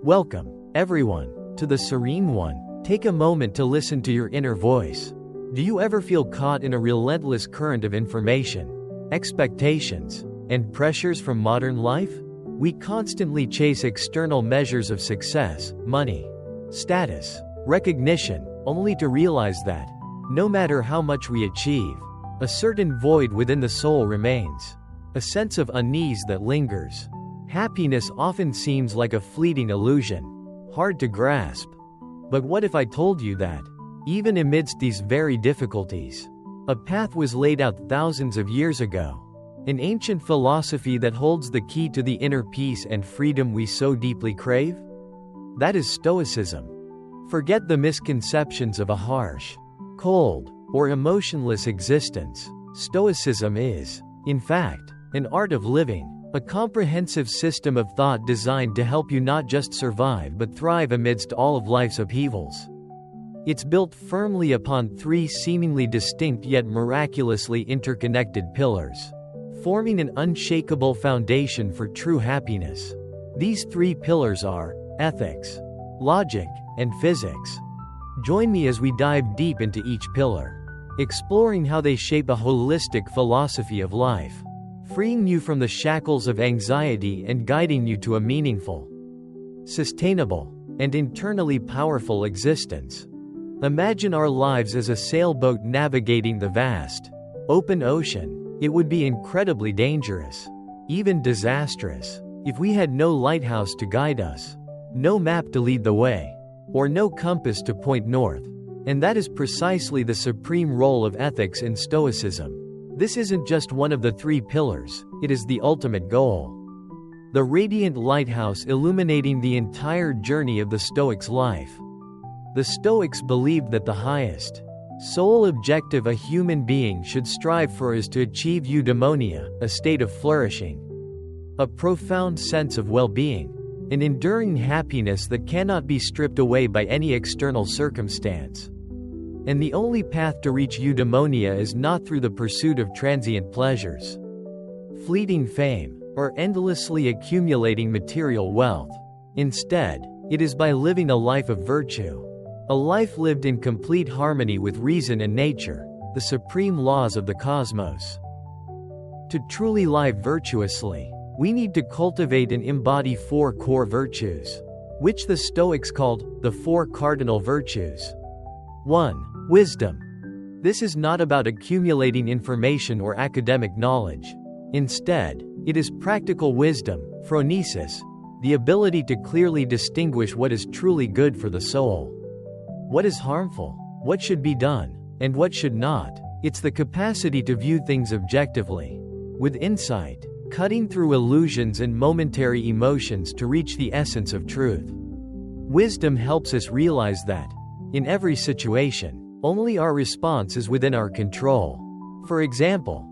Welcome, everyone, to the Serene One. Take a moment to listen to your inner voice. Do you ever feel caught in a relentless current of information, expectations, and pressures from modern life? We constantly chase external measures of success, money, status, recognition, only to realize that, no matter how much we achieve, a certain void within the soul remains, a sense of unease that lingers. Happiness often seems like a fleeting illusion, hard to grasp. But what if I told you that, even amidst these very difficulties, a path was laid out thousands of years ago, an ancient philosophy that holds the key to the inner peace and freedom we so deeply crave? That is Stoicism. Forget the misconceptions of a harsh, cold, or emotionless existence. Stoicism is, in fact, an art of living, a comprehensive system of thought designed to help you not just survive but thrive amidst all of life's upheavals. It's built firmly upon three seemingly distinct yet miraculously interconnected pillars, forming an unshakable foundation for true happiness. These three pillars are ethics, logic, and physics. Join me as we dive deep into each pillar, exploring how they shape a holistic philosophy of life, freeing you from the shackles of anxiety and guiding you to a meaningful, sustainable, and internally powerful existence. Imagine our lives as a sailboat navigating the vast, open ocean. It would be incredibly dangerous, even disastrous, if we had no lighthouse to guide us, no map to lead the way, or no compass to point north. And that is precisely the supreme role of ethics in Stoicism. This isn't just one of the three pillars, it is the ultimate goal. The radiant lighthouse illuminating the entire journey of the Stoic's life. The Stoics believed that the highest, sole objective a human being should strive for is to achieve Eudaimonia, a state of flourishing, a profound sense of well-being, an enduring happiness that cannot be stripped away by any external circumstance. And the only path to reach Eudaimonia is not through the pursuit of transient pleasures, fleeting fame, or endlessly accumulating material wealth. Instead, it is by living a life of virtue, a life lived in complete harmony with reason and nature, the supreme laws of the cosmos. To truly live virtuously, we need to cultivate and embody four core virtues, which the Stoics called the four cardinal virtues. 1. Wisdom. This is not about accumulating information or academic knowledge. Instead, it is practical wisdom, phronesis, the ability to clearly distinguish what is truly good for the soul, what is harmful, what should be done, and what should not. It's the capacity to view things objectively, with insight, cutting through illusions and momentary emotions to reach the essence of truth. Wisdom helps us realize that, in every situation, only our response is within our control. For example,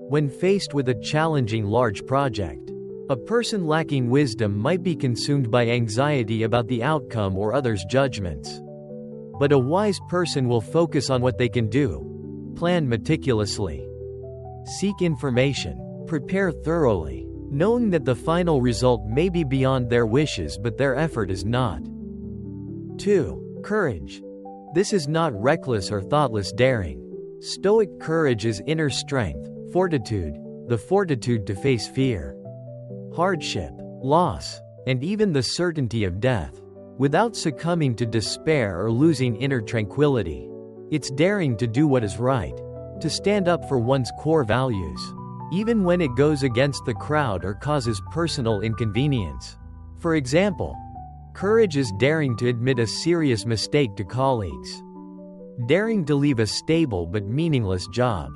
when faced with a challenging large project, a person lacking wisdom might be consumed by anxiety about the outcome or others' judgments. But a wise person will focus on what they can do, plan meticulously, seek information, prepare thoroughly, knowing that the final result may be beyond their wishes but their effort is not. 2. Courage. This is not reckless or thoughtless daring. Stoic courage is inner strength, fortitude, the fortitude to face fear, hardship, loss, and even the certainty of death, without succumbing to despair or losing inner tranquility. It's daring to do what is right, to stand up for one's core values, even when it goes against the crowd or causes personal inconvenience. For example, courage is daring to admit a serious mistake to colleagues, daring to leave a stable but meaningless job,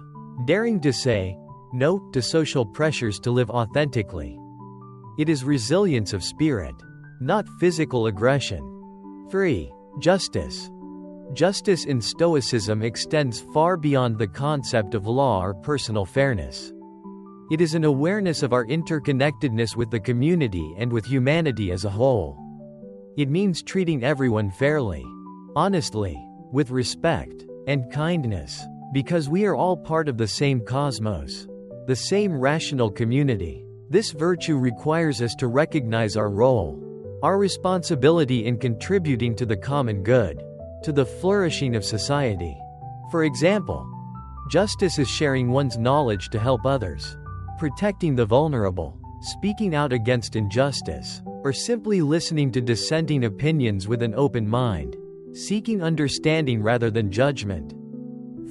daring to say no to social pressures to live authentically. It is resilience of spirit, not physical aggression. 3. Justice. Justice in Stoicism extends far beyond the concept of law or personal fairness. It is an awareness of our interconnectedness with the community and with humanity as a whole. It means treating everyone fairly, honestly, with respect and kindness, because we are all part of the same cosmos, the same rational community. This virtue requires us to recognize our role, our responsibility in contributing to the common good, to the flourishing of society. For example, justice is sharing one's knowledge to help others, protecting the vulnerable, speaking out against injustice, or simply listening to dissenting opinions with an open mind, seeking understanding rather than judgment.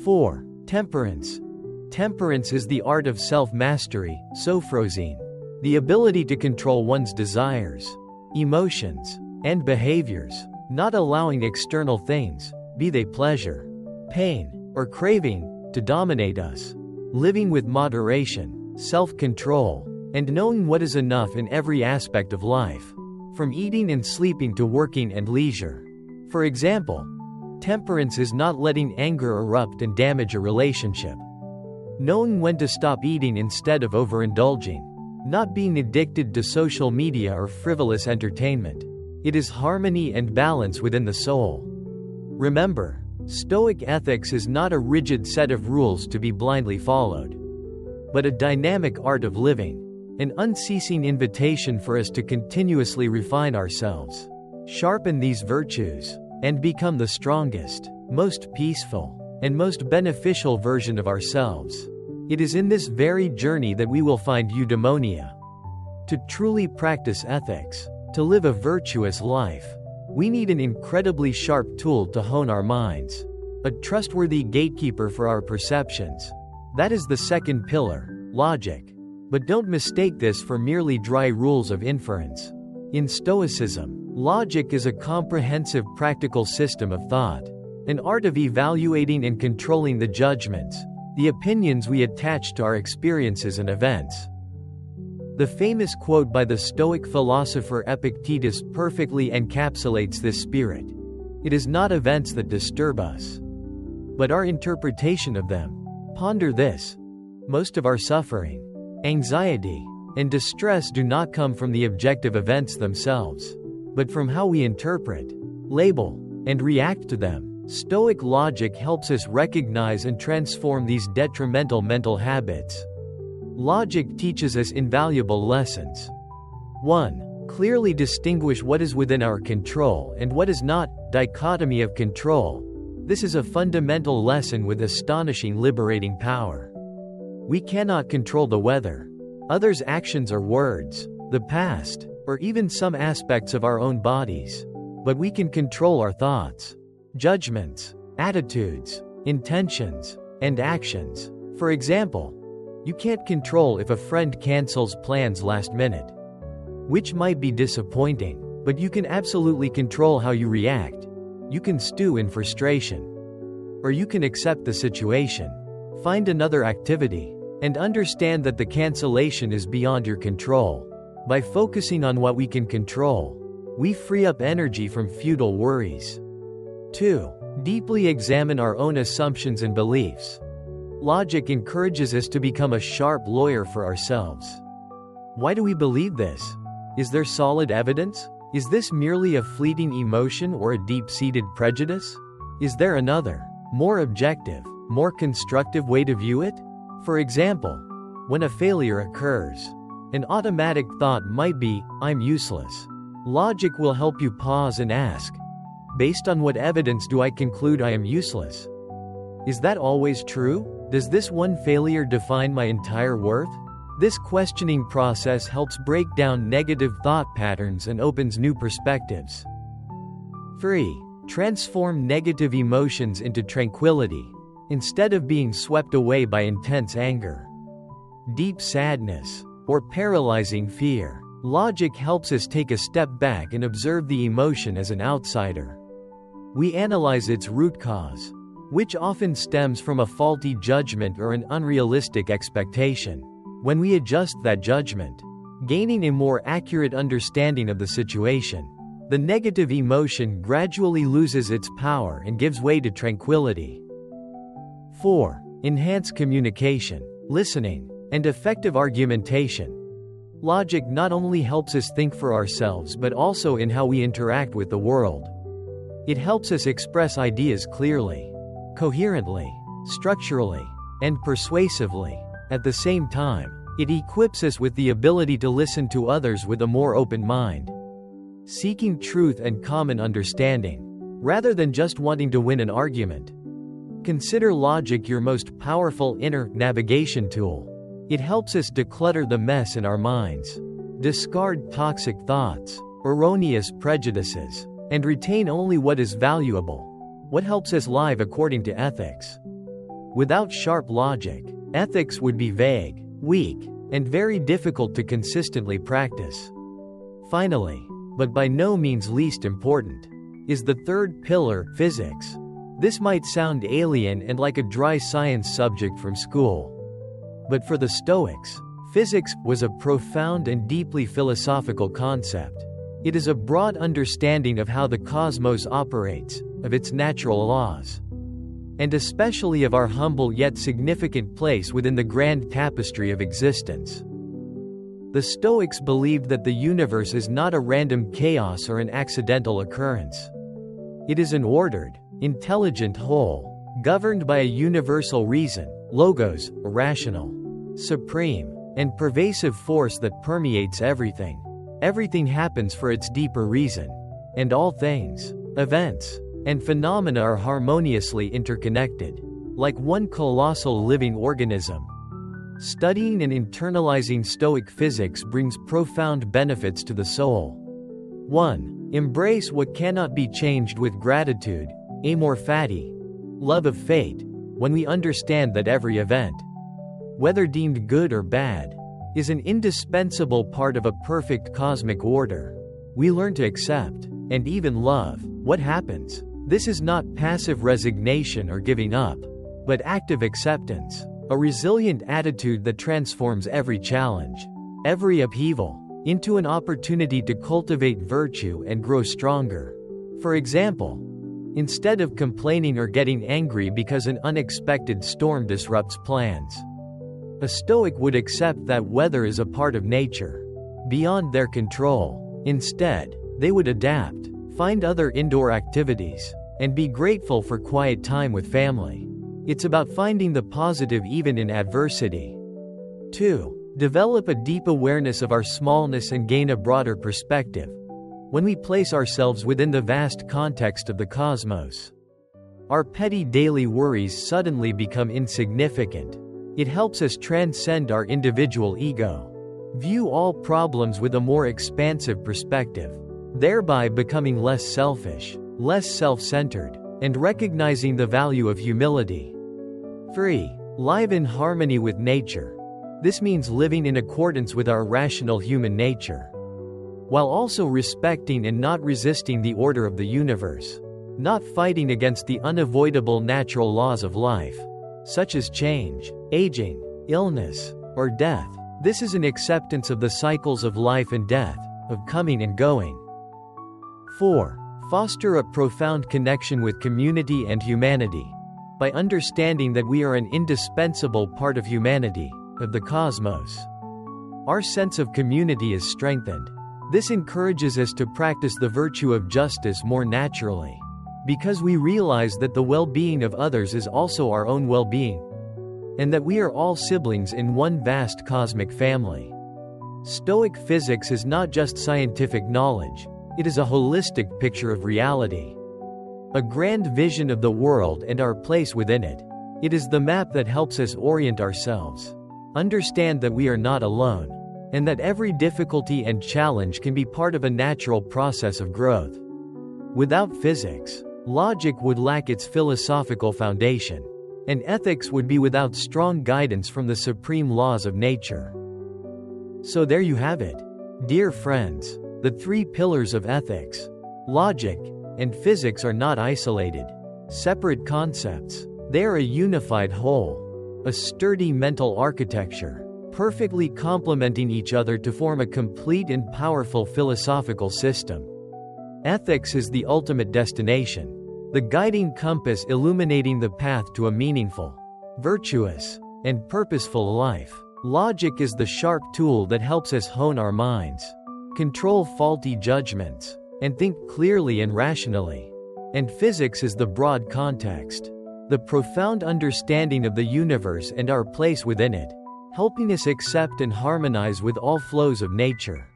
4. Temperance. Temperance is the art of self-mastery, sophrosyne, the ability to control one's desires, emotions, and behaviors, not allowing external things, be they pleasure, pain, or craving, to dominate us. Living with moderation, self-control, and knowing what is enough in every aspect of life, from eating and sleeping to working and leisure. For example, temperance is not letting anger erupt and damage a relationship. Knowing when to stop eating instead of overindulging. Not being addicted to social media or frivolous entertainment. It is harmony and balance within the soul. Remember, Stoic ethics is not a rigid set of rules to be blindly followed, but a dynamic art of living, an unceasing invitation for us to continuously refine ourselves, sharpen these virtues, and become the strongest, most peaceful, and most beneficial version of ourselves. It is in this very journey that we will find eudaimonia. To truly practice ethics, to live a virtuous life, we need an incredibly sharp tool to hone our minds, a trustworthy gatekeeper for our perceptions. That is the second pillar, logic. But don't mistake this for merely dry rules of inference. In Stoicism, logic is a comprehensive practical system of thought, an art of evaluating and controlling the judgments, the opinions we attach to our experiences and events. The famous quote by the Stoic philosopher Epictetus perfectly encapsulates this spirit. It is not events that disturb us, but our interpretation of them. Ponder this. Most of our suffering, anxiety, and distress do not come from the objective events themselves, but from how we interpret, label, and react to them. Stoic logic helps us recognize and transform these detrimental mental habits. Logic teaches us invaluable lessons. 1. Clearly distinguish what is within our control and what is not. Dichotomy of control. This is a fundamental lesson with astonishing liberating power. We cannot control the weather, others' actions or words, the past, or even some aspects of our own bodies. But we can control our thoughts, judgments, attitudes, intentions, and actions. For example, you can't control if a friend cancels plans last minute, which might be disappointing, but you can absolutely control how you react. You can stew in frustration, or you can accept the situation, find another activity, and understand that the cancellation is beyond your control. By focusing on what we can control, we free up energy from futile worries. 2. Deeply examine our own assumptions and beliefs. Logic encourages us to become a sharp lawyer for ourselves. Why do we believe this? Is there solid evidence? Is this merely a fleeting emotion or a deep-seated prejudice? Is there another, more objective, more constructive way to view it? For example, when a failure occurs, an automatic thought might be, "I'm useless." Logic will help you pause and ask, based on what evidence do I conclude I am useless? Is that always true? Does this one failure define my entire worth? This questioning process helps break down negative thought patterns and opens new perspectives. 3. Transform negative emotions into tranquility, instead of being swept away by intense anger, deep sadness, or paralyzing fear. Logic helps us take a step back and observe the emotion as an outsider. We analyze its root cause, which often stems from a faulty judgment or an unrealistic expectation. When we adjust that judgment, gaining a more accurate understanding of the situation, the negative emotion gradually loses its power and gives way to tranquility. 4. Enhance communication, listening, and effective argumentation. Logic not only helps us think for ourselves but also in how we interact with the world. It helps us express ideas clearly, coherently, structurally, and persuasively. At the same time, it equips us with the ability to listen to others with a more open mind. seeking truth and common understanding, rather than just wanting to win an argument. Consider logic your most powerful inner navigation tool. It helps us declutter the mess in our minds, discard toxic thoughts, erroneous prejudices, and retain only what is valuable, what helps us live according to ethics. Without sharp logic, ethics would be vague, weak, and very difficult to consistently practice. Finally, but by no means least important, is the third pillar, physics. This might sound alien and like a dry science subject from school. But for the Stoics, physics was a profound and deeply philosophical concept. It is a broad understanding of how the cosmos operates, of its natural laws, and especially of our humble yet significant place within the grand tapestry of existence. The Stoics believed that the universe is not a random chaos or an accidental occurrence. It is an ordered, intelligent whole, governed by a universal reason, logos, a rational, supreme, and pervasive force that permeates everything. Everything happens for its deeper reason, and all things, events, and phenomena are harmoniously interconnected, like one colossal living organism. Studying and internalizing Stoic physics brings profound benefits to the soul. 1. Embrace what cannot be changed with gratitude, amor fati, love of fate. When we understand that every event, whether deemed good or bad, is an indispensable part of a perfect cosmic order, we learn to accept, and even love, what happens. This is not passive resignation or giving up, but active acceptance, a resilient attitude that transforms every challenge, every upheaval, into an opportunity to cultivate virtue and grow stronger. For example, instead of complaining or getting angry because an unexpected storm disrupts plans, a Stoic would accept that weather is a part of nature, beyond their control. Instead, they would adapt, find other indoor activities, and be grateful for quiet time with family. It's about finding the positive even in adversity. 2. Develop a deep awareness of our smallness and gain a broader perspective. When we place ourselves within the vast context of the cosmos, our petty daily worries suddenly become insignificant. It helps us transcend our individual ego, view all problems with a more expansive perspective, thereby becoming less selfish, less self-centered, and recognizing the value of humility. 3. Live in harmony with nature. This means living in accordance with our rational human nature, while also respecting and not resisting the order of the universe, not fighting against the unavoidable natural laws of life, such as change, aging, illness, or death. This is an acceptance of the cycles of life and death, of coming and going. 4. Foster a profound connection with community and humanity. By understanding that we are an indispensable part of humanity, of the cosmos, our sense of community is strengthened. This encourages us to practice the virtue of justice more naturally, because we realize that the well-being of others is also our own well-being, and that we are all siblings in one vast cosmic family. Stoic physics is not just scientific knowledge, it is a holistic picture of reality, a grand vision of the world and our place within it. It is the map that helps us orient ourselves, understand that we are not alone, and that every difficulty and challenge can be part of a natural process of growth. Without physics, logic would lack its philosophical foundation, and ethics would be without strong guidance from the supreme laws of nature. So there you have it, dear friends, the three pillars of ethics. Logic and physics are not isolated, separate concepts. They are a unified whole, a sturdy mental architecture, perfectly complementing each other to form a complete and powerful philosophical system. Ethics is the ultimate destination, the guiding compass illuminating the path to a meaningful, virtuous, and purposeful life. Logic is the sharp tool that helps us hone our minds, control faulty judgments, and think clearly and rationally. And physics is the broad context, the profound understanding of the universe and our place within it, helping us accept and harmonize with all flows of nature.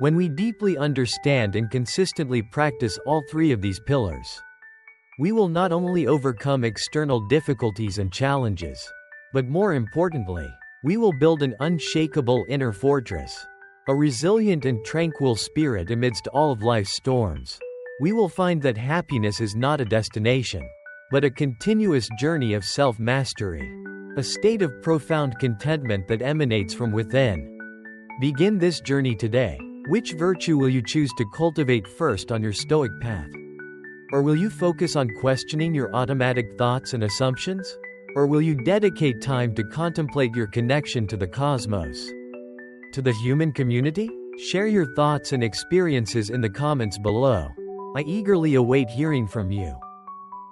When we deeply understand and consistently practice all three of these pillars, we will not only overcome external difficulties and challenges, but more importantly, we will build an unshakable inner fortress, a resilient and tranquil spirit amidst all of life's storms. We will find that happiness is not a destination, but a continuous journey of self-mastery, a state of profound contentment that emanates from within. Begin this journey today. Which virtue will you choose to cultivate first on your Stoic path? Or will you focus on questioning your automatic thoughts and assumptions? Or will you dedicate time to contemplate your connection to the cosmos, to the human community? Share your thoughts and experiences in the comments below. I eagerly await hearing from you.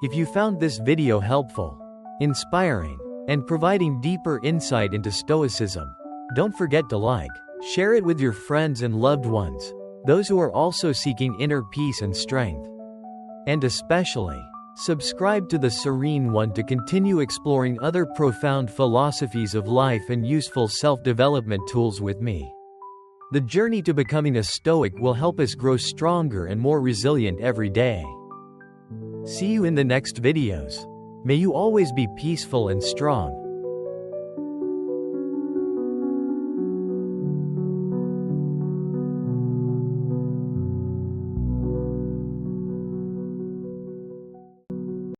If you found this video helpful, inspiring, and providing deeper insight into Stoicism, don't forget to like, share it with your friends and loved ones, those who are also seeking inner peace and strength. And especially, subscribe to the Serene One to continue exploring other profound philosophies of life and useful self-development tools with me. The journey to becoming a Stoic will help us grow stronger and more resilient every day. See you in the next videos. May you always be peaceful and strong.